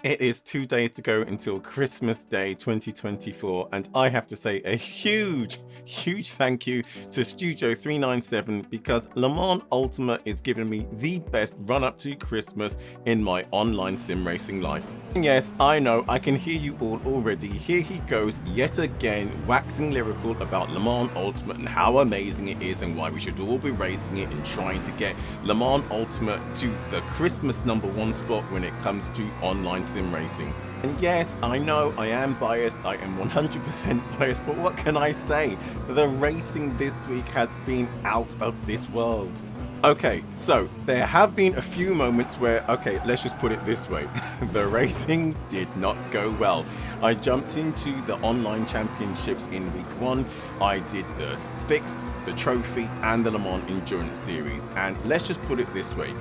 It is 2 days to go until Christmas Day 2024, and I have to say a huge thank you to Studio 397 because Le Mans Ultimate is giving me the best run up to Christmas in my online sim racing life. And yes, I know, I can hear you all already. Here he goes yet again, waxing lyrical about Le Mans Ultimate and how amazing it is and why we should all be racing it and trying to get Le Mans Ultimate to the Christmas #1 spot when it comes to online sim racing. And yes, I know I am biased, I am 100% biased, but what can I say? The racing this week has been out of this world. Okay, so there have been a few moments where, okay, let's just put it this way, the racing did not go well. I jumped into the online championships in week 1, I did the fixed, the trophy, and the Le Mans Endurance Series, and let's just put it this way,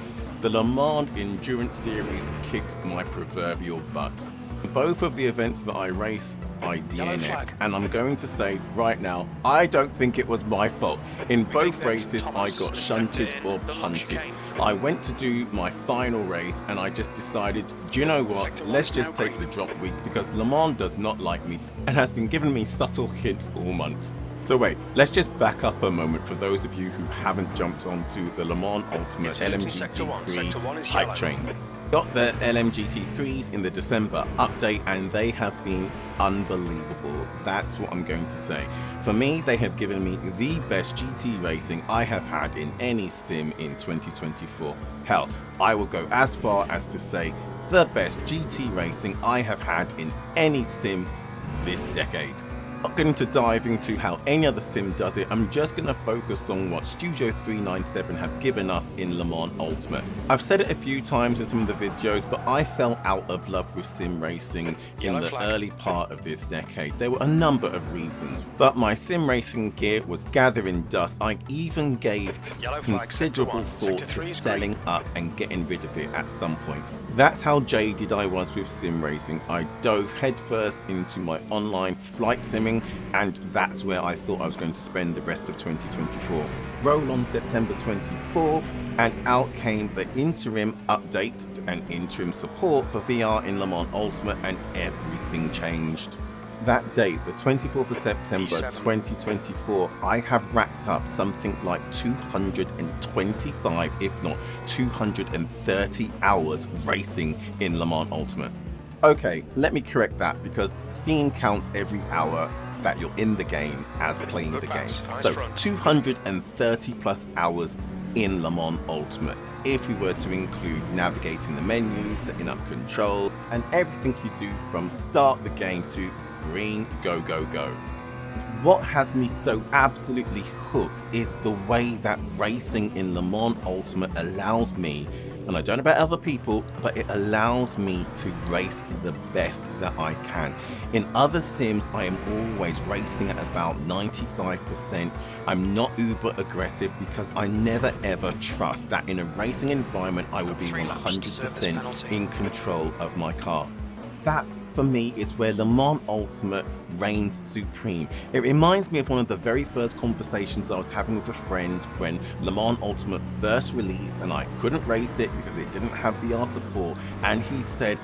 the Le Mans Endurance Series kicked my proverbial butt. Both of the events that I raced, I DNF'd, and I'm going to say right now, I don't think it was my fault. In both races, I got shunted or punted. I went to do my final race and I just decided, do you know what, let's just take the drop week because Le Mans does not like me and has been giving me subtle hints all month. So wait, let's just back up a moment for those of you who haven't jumped onto the Le Mans Ultimate LMGT3 hype train. Got the LMGT3s in the December update and they have been unbelievable. That's what I'm going to say. For me, they have given me the best GT racing I have had in any sim in 2024. Hell, I will go as far as to say the best GT racing I have had in any sim this decade. I'm not going to dive into how any other sim does it, I'm just going to focus on what Studio 397 have given us in Le Mans Ultimate. I've said it a few times in some of the videos, but I fell out of love with sim racing in the early part of this decade. There were a number of reasons, but my sim racing gear was gathering dust. I even gave considerable thought to selling up and getting rid of it at some point. That's how jaded I was with sim racing. I dove headfirst into my online flight simming, and that's where I thought I was going to spend the rest of 2024. Roll on September 24th, and out came the interim update and interim support for VR in Le Mans Ultimate, and everything changed. That date, the 24th of September 2024, I have racked up something like 225, if not 230 hours racing in Le Mans Ultimate. Okay, let me correct that because Steam counts every hour that you're in the game as playing the game. So 230 plus hours in Le Mans Ultimate. If we were to include navigating the menus, setting up control, and everything you do from start the game to green, go, go, go. What has me so absolutely hooked is the way that racing in Le Mans Ultimate allows me, and I don't know about other people, but it allows me to race the best that I can. In other sims, I am always racing at about 95%. I'm not uber aggressive because I never ever trust that in a racing environment I will be 100% in control of my car. That, for me, is where Le Mans Ultimate reigns supreme. It reminds me of one of the very first conversations I was having with a friend when Le Mans Ultimate first released and I couldn't race it because it didn't have VR support, and he said,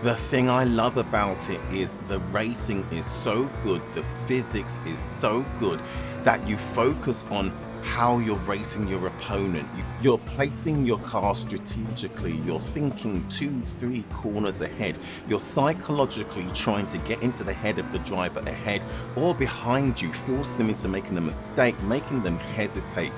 the thing I love about it is the racing is so good, the physics is so good that you focus on how you're racing your opponent. You're placing your car strategically, you're thinking 2-3 corners ahead, you're psychologically trying to get into the head of the driver ahead or behind you, force them into making a mistake, making them hesitate.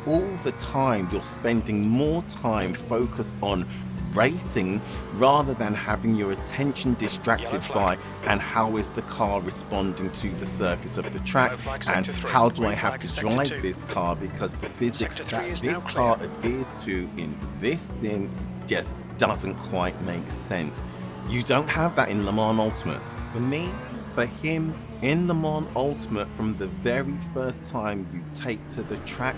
All the time you're spending more time focused on racing rather than having your attention distracted by and how is the car responding to the surface of the track and how do I have to drive this car because the physics that this car adheres to in this sim just doesn't quite make sense. You don't have that in Le Mans Ultimate. For me, for him, in Le Mans Ultimate, from the very first time you take to the track,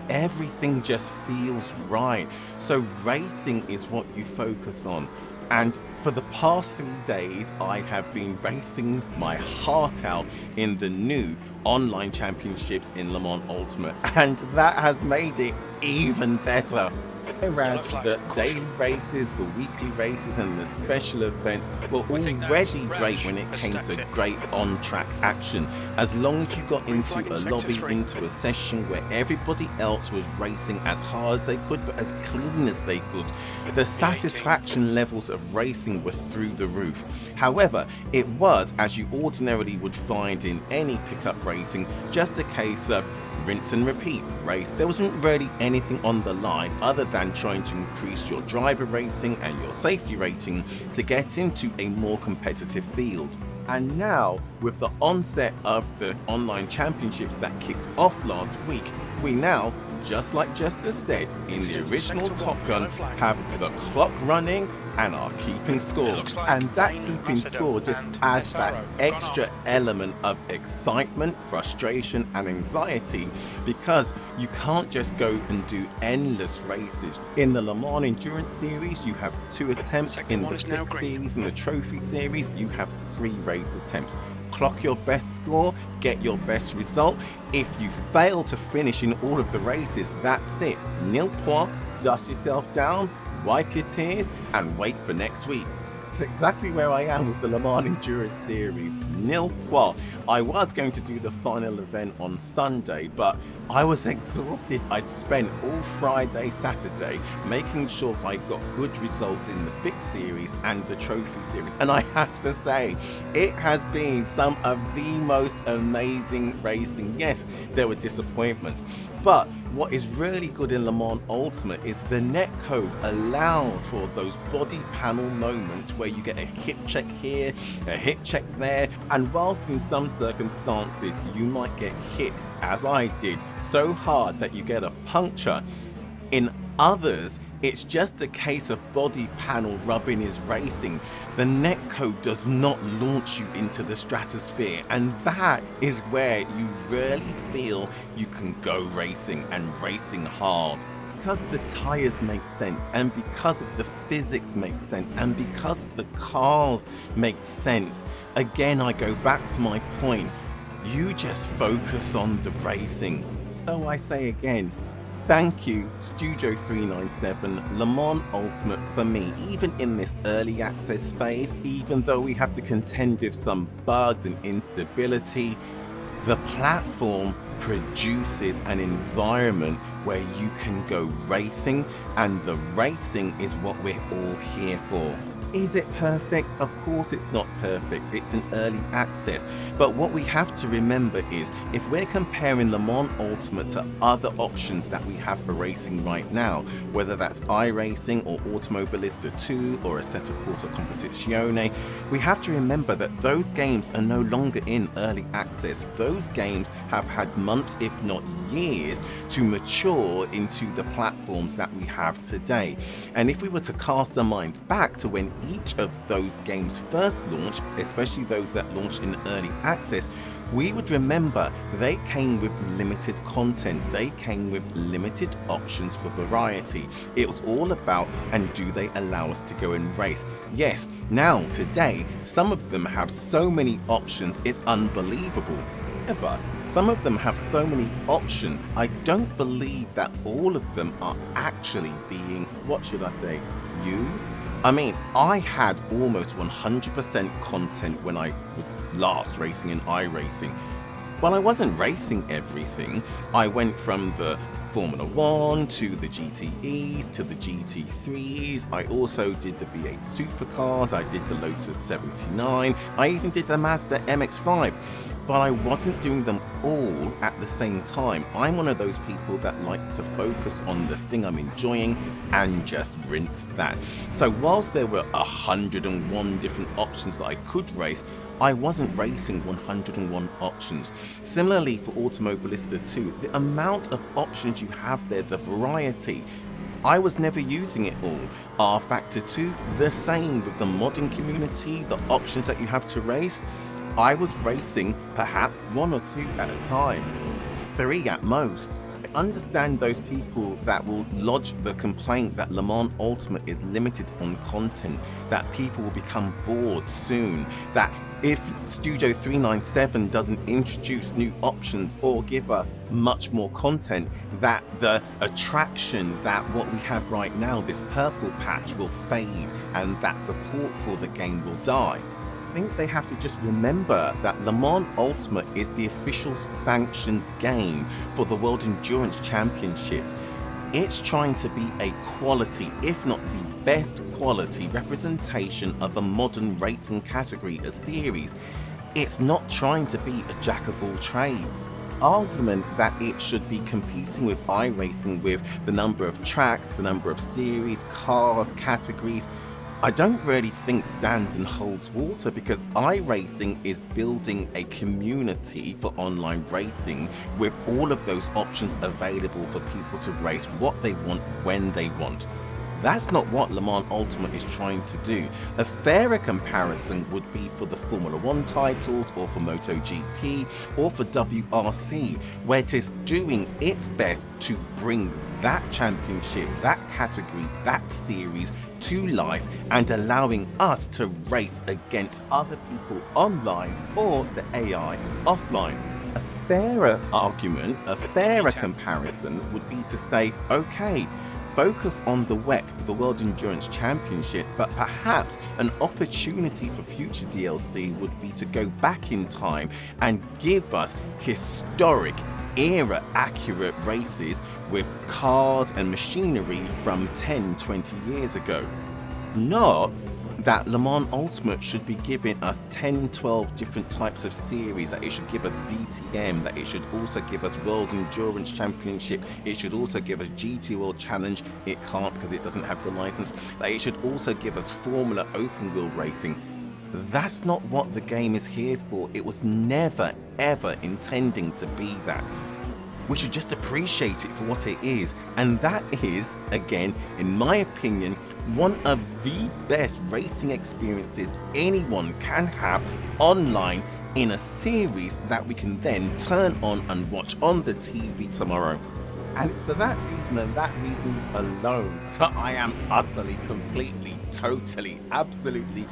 everything just feels right. So racing is what you focus on. And for the past 3 days, I have been racing my heart out in the new online championships in Le Mans Ultimate. And that has made it even better. Whereas the daily races, the weekly races and the special events were already great when it came to great on-track action. As long as you got into a lobby, into a session where everybody else was racing as hard as they could but as clean as they could, the satisfaction levels of racing were through the roof. However, it was, as you ordinarily would find in any pickup racing, just a case of rinse and repeat race. There wasn't really anything on the line other than trying to increase your driver rating and your safety rating to get into a more competitive field. And now, with the onset of the online championships that kicked off last week, we now, just like Jester said in the original Top Gun, have the clock running and are keeping score. And that keeping score just adds that extra element of excitement, frustration and anxiety, because you can't just go and do endless races. In the Le Mans Endurance Series, you have 2 attempts. In the Fix Series and the Trophy Series, you have 3 race attempts. Clock your best score, get your best result. If you fail to finish in all of the races, that's it. Nil point, dust yourself down, wipe your tears and wait for next week. It's exactly where I am with the Le Mans Endurance Series. Nil point. I was going to do the final event on Sunday, but I was exhausted. I'd spent all Friday, Saturday making sure I got good results in the Fix Series and the Trophy Series. And I have to say, it has been some of the most amazing racing. Yes, there were disappointments, but what is really good in Le Mans Ultimate is the netcode allows for those body panel moments where you get a hip check here, a hip check there, and whilst in some circumstances you might get hit, as I did, so hard that you get a puncture, in others it's just a case of body panel rubbing is racing. The netcode does not launch you into the stratosphere, and that is where you really feel you can go racing and racing hard. Because the tires make sense, and because the physics make sense, and because the cars make sense, again I go back to my point, you just focus on the racing. So I say again, thank you, Studio 397, Le Mans Ultimate for me, even in this early access phase, even though we have to contend with some bugs and instability, the platform produces an environment where you can go racing, and the racing is what we're all here for. Is it perfect? Of course it's not perfect. It's an early access. But what we have to remember is, if we're comparing Le Mans Ultimate to other options that we have for racing right now, whether that's iRacing or Automobilista 2 or Assetto Corsa Competizione, we have to remember that those games are no longer in early access. Those games have had months, if not years, to mature into the platforms that we have today. And if we were to cast our minds back to when each of those games first launched, especially those that launched in early access, we would remember they came with limited content, they came with limited options for variety. It was all about, and do they allow us to go and race? Yes, now today some of them have so many options it's unbelievable. However, some of them have so many options, I don't believe that all of them are actually being, what should I say, used? I mean, I had almost 100% content when I was last racing in iRacing. While I wasn't racing everything, I went from the Formula 1 to the GTEs to the GT3s. I also did the V8 supercars, I did the Lotus 79, I even did the Mazda MX-5. But I wasn't doing them all at the same time. I'm one of those people that likes to focus on the thing I'm enjoying and just rinse that. So whilst there were 101 different options that I could race, I wasn't racing 101 options. Similarly for Automobilista 2, the amount of options you have there, the variety, I was never using it all. R Factor 2, the same with the modding community, the options that you have to race. I was racing perhaps 1 or 2 at a time, 3 at most. understand those people that will lodge the complaint that Le Mans Ultimate is limited on content, that people will become bored soon, that if Studio 397 doesn't introduce new options or give us much more content, that the attraction that what we have right now, this purple patch, will fade and that support for the game will die. I think they have to just remember that Le Mans Ultimate is the official sanctioned game for the World Endurance Championships. It's trying to be a quality, if not the best quality representation of a modern racing category, a series. It's not trying to be a jack of all trades. Argument that it should be competing with iRacing with the number of tracks, the number of series, cars, categories, I don't really think stands and holds water, because iRacing is building a community for online racing with all of those options available for people to race what they want when they want. That's not what Le Mans Ultimate is trying to do. A fairer comparison would be for the Formula 1 titles, or for MotoGP, or for WRC, where it is doing its best to bring that championship, that category, that series to life, and allowing us to race against other people online or the AI offline. A fairer argument, a fairer comparison would be to say, okay, focus on the WEC, the World Endurance Championship, but perhaps an opportunity for future DLC would be to go back in time and give us historic, era-accurate races with cars and machinery from 10, 20 years ago. Not that Le Mans Ultimate should be giving us 10, 12 different types of series, that it should give us DTM, that it should also give us World Endurance Championship, it should also give us GT World Challenge, it can't because it doesn't have the license, that it should also give us Formula Open Wheel Racing. That's not what the game is here for. It was never ever intending to be that. We should just appreciate it for what it is, and that is, again, in my opinion, one of the best racing experiences anyone can have online in a series that we can then turn on and watch on the TV tomorrow. And it's for that reason, and that reason alone, that I am utterly, completely, totally, absolutely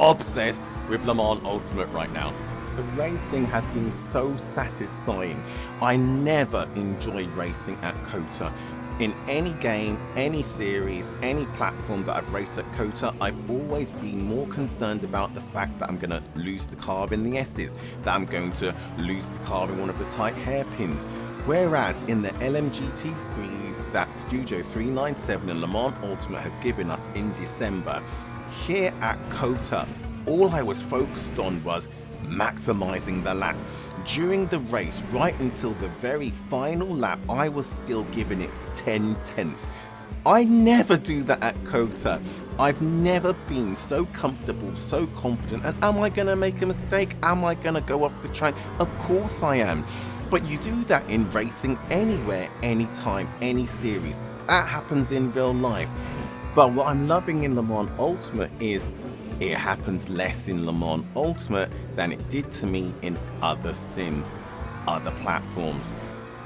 obsessed with Le Mans Ultimate right now. The racing has been so satisfying. I never enjoyed racing at COTA. In any game, any series, any platform that I've raced at COTA, I've always been more concerned about the fact that I'm going to lose the car in the S's, that I'm going to lose the car in one of the tight hairpins. Whereas in the LMGT3s that Studio 397 and Le Mans Ultimate have given us in December, here at COTA, all I was focused on was maximizing the lap. During the race, right until the very final lap, I was still giving it 10 tenths. I never do that at COTA. I've never been so comfortable, so confident. And am I going to make a mistake? Am I going to go off the track? Of course I am. But you do that in racing anywhere, anytime, any series. That happens in real life. But what I'm loving in Le Mans Ultimate is it happens less in Le Mans Ultimate than it did to me in other sims, other platforms.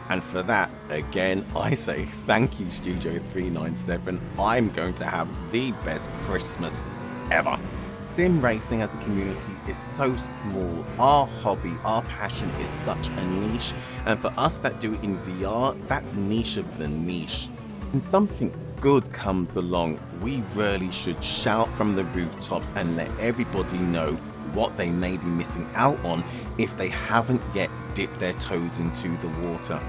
And for that, again, I say thank you, Studio 397. I'm going to have the best Christmas ever. Sim racing as a community is so small. Our hobby, our passion is such a niche. And for us that do it in VR, that's niche of the niche. When something good comes along, we really should shout from the rooftops and let everybody know what they may be missing out on if they haven't yet dipped their toes into the water.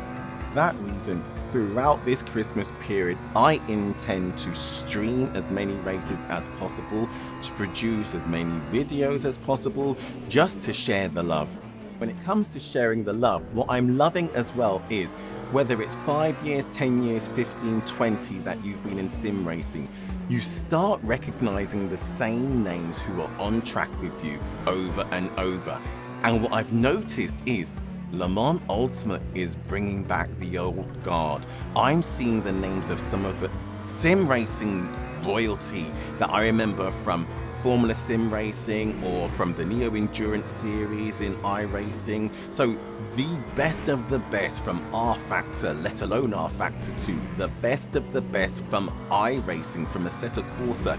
For that reason, throughout this Christmas period, I intend to stream as many races as possible, to produce as many videos as possible, just to share the love. When it comes to sharing the love, what I'm loving as well is whether it's 5 years, 10 years, 15, 20 that you've been in sim racing, you start recognizing the same names who are on track with you over and over. And what I've noticed is Le Mans Ultimate is bringing back the old guard. I'm seeing the names of some of the sim racing royalty that I remember from Formula Sim Racing or from the Neo Endurance series in iRacing. So the best of the best from R Factor, let alone R Factor 2, the best of the best from iRacing, from Assetto Corsa.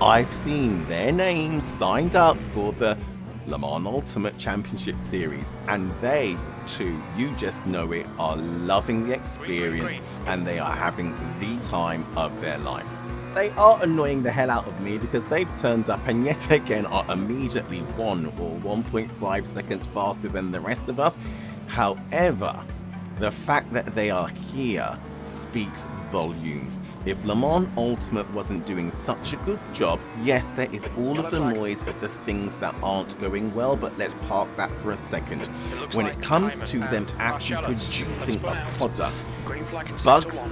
I've seen their names signed up for the Le Mans Ultimate Championship Series, and they too, you just know it, are loving the experience and they are having the time of their life. They are annoying the hell out of me because they've turned up and yet again are immediately 1 or 1.5 seconds faster than the rest of us. However, the fact that they are here speaks volumes. If Le Mans Ultimate wasn't doing such a good job, yes, there is all of the noise of the things that aren't going well, but let's park that for a second. When it comes to them actually producing a product, bugs,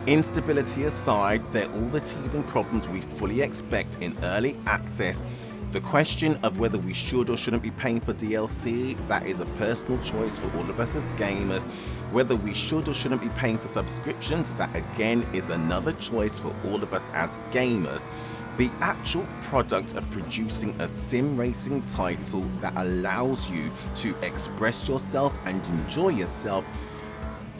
instability aside, they're all the teething problems we fully expect in early access. The question of whether we should or shouldn't be paying for DLC, that is a personal choice for all of us as gamers. Whether we should or shouldn't be paying for subscriptions, that again is another choice for all of us as gamers. The actual product of producing a sim racing title that allows you to express yourself and enjoy yourself,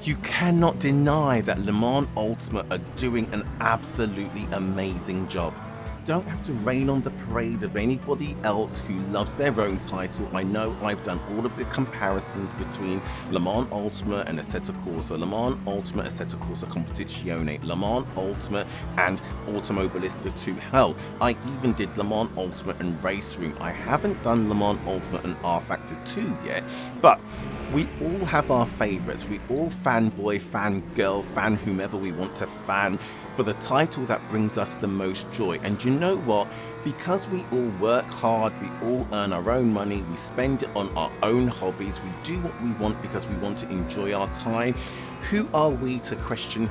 you cannot deny that Le Mans Ultimate are doing an absolutely amazing job. Don't have to rain on the parade of anybody else who loves their own title. I know I've done all of the comparisons between Le Mans Ultimate and Assetto Corsa, Le Mans Ultimate, Assetto Corsa Competizione, Le Mans Ultimate and Automobilista 2. Hell, I even did Le Mans Ultimate and Race Room. I haven't done Le Mans Ultimate and R Factor 2 yet, but we all have our favorites. We all fanboy, fangirl, fan whomever we want to fan for the title that brings us the most joy. And you know what? Because we all work hard, we all earn our own money, we spend it on our own hobbies, we do what we want because we want to enjoy our time. Who are we to question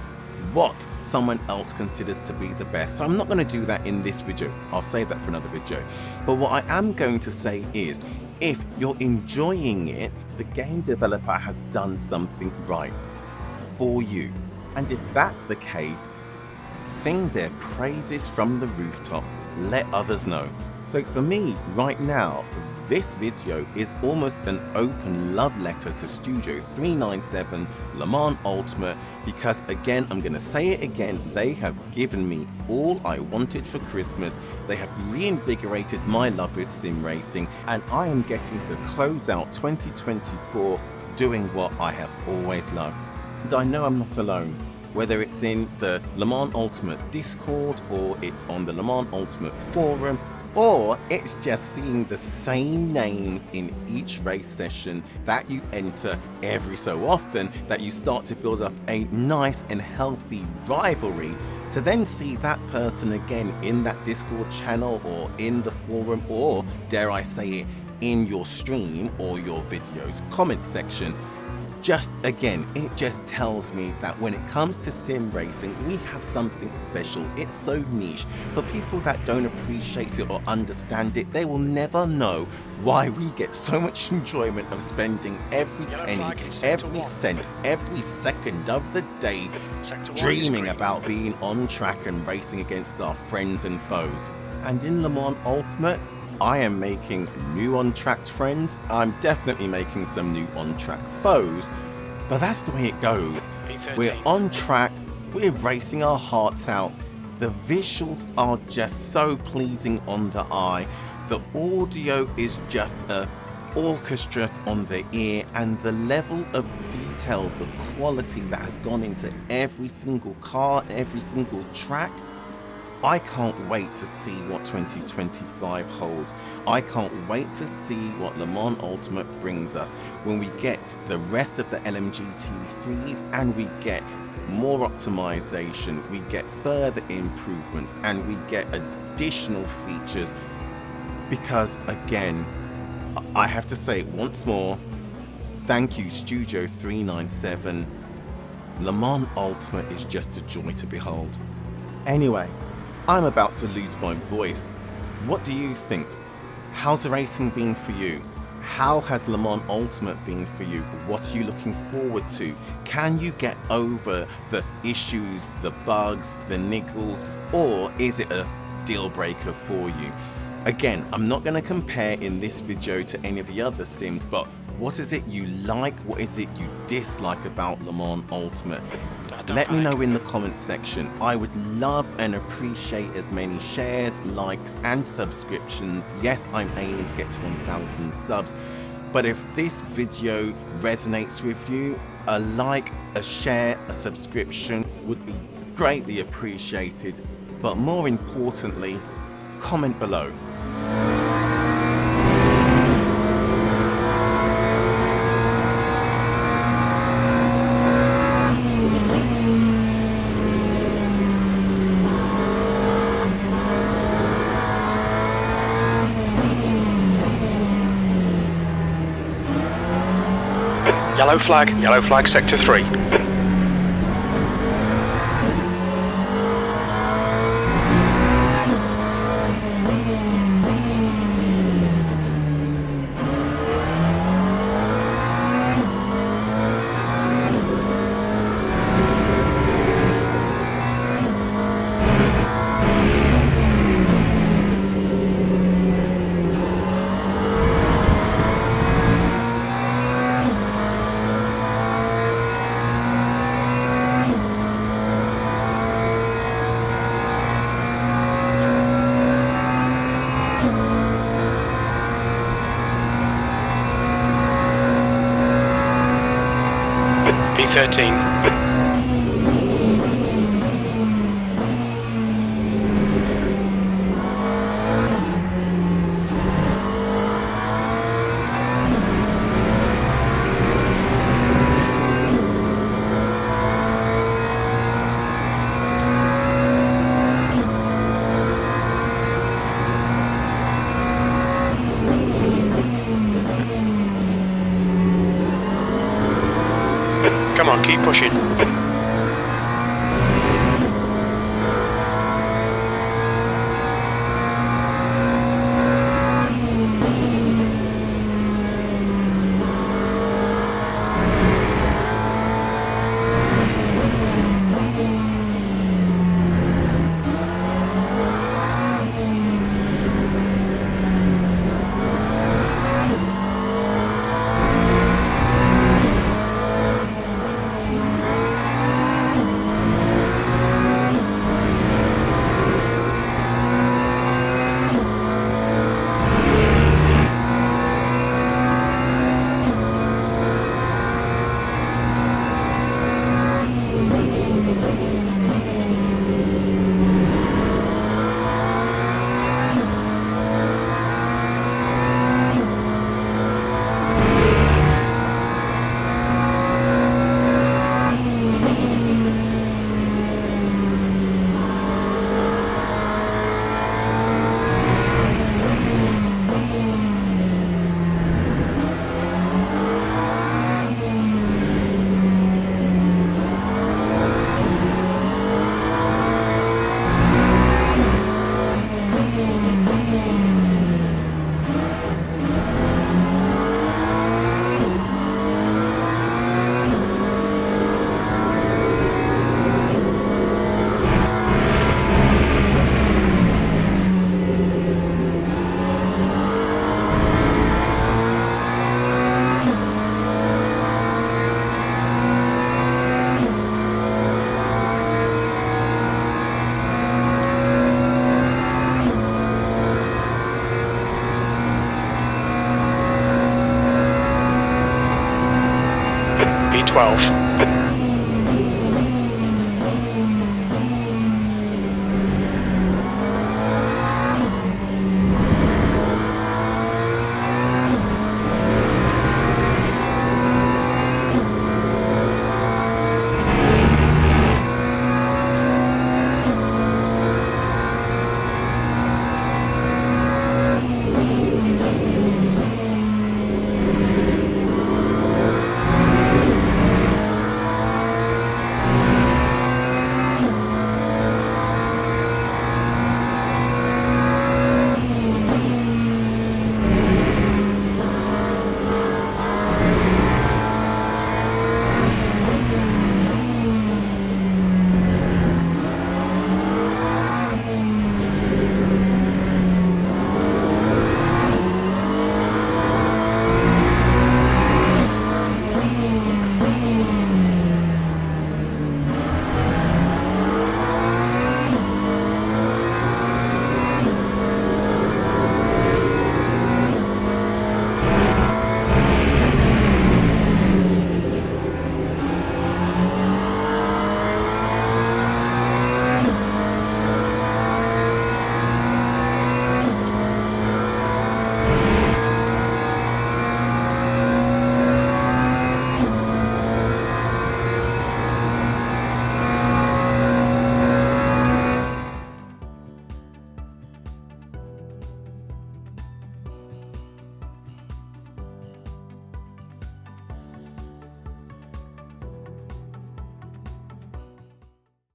what someone else considers to be the best? So I'm not going to do that in this video. I'll save that for another video. But what I am going to say is, if you're enjoying it, the game developer has done something right for you. And if that's the case, sing their praises from the rooftop, let others know. So for me right now, this video is almost an open love letter to Studio 397 Le Mans Ultimate, because again, I'm going to say it again, they have given me all I wanted for Christmas. They have reinvigorated my love with sim racing, and I am getting to close out 2024 doing what I have always loved. And I know I'm not alone. Whether it's in the Le Mans Ultimate Discord, or it's on the Le Mans Ultimate forum, or it's just seeing the same names in each race session that you enter every so often, that you start to build up a nice and healthy rivalry, to then see that person again in that Discord channel or in the forum, or dare I say it, in your stream or your videos comment section. Just again, it just tells me that when it comes to sim racing, we have something special. It's so niche. For people that don't appreciate it or understand it, they will never know why we get so much enjoyment of spending every penny, every cent, every second of the day dreaming about being on track and racing against our friends and foes. And in Le Mans Ultimate, I am making new on-track friends. I'm definitely making some new on-track foes, but that's the way it goes. We're on track, we're racing our hearts out. The visuals are just so pleasing on the eye. The audio is just an orchestra on the ear, and the level of detail, the quality that has gone into every single car, every single track. I can't wait to see what 2025 holds. I can't wait to see what Le Mans Ultimate brings us when we get the rest of the LMGT3s and we get more optimization, we get further improvements, and we get additional features. Because again, I have to say it once more, thank you Studio 397. Le Mans Ultimate is just a joy to behold. Anyway, I'm about to lose my voice. What do you think? How's the racing been for you? How has Le Mans Ultimate been for you? What are you looking forward to? Can you get over the issues, the bugs, the niggles, or is it a deal breaker for you? Again, I'm not going to compare in this video to any of the other sims, but what is it you like? What is it you dislike about Le Mans Ultimate? Let me know in the comments section. I would love and appreciate as many shares, likes and subscriptions. Yes, I'm aiming to get to 1,000 subs. But if this video resonates with you, a like, a share, a subscription would be greatly appreciated. But more importantly, comment below. Yellow flag, sector 3. P13. Come on, keep pushing. B12.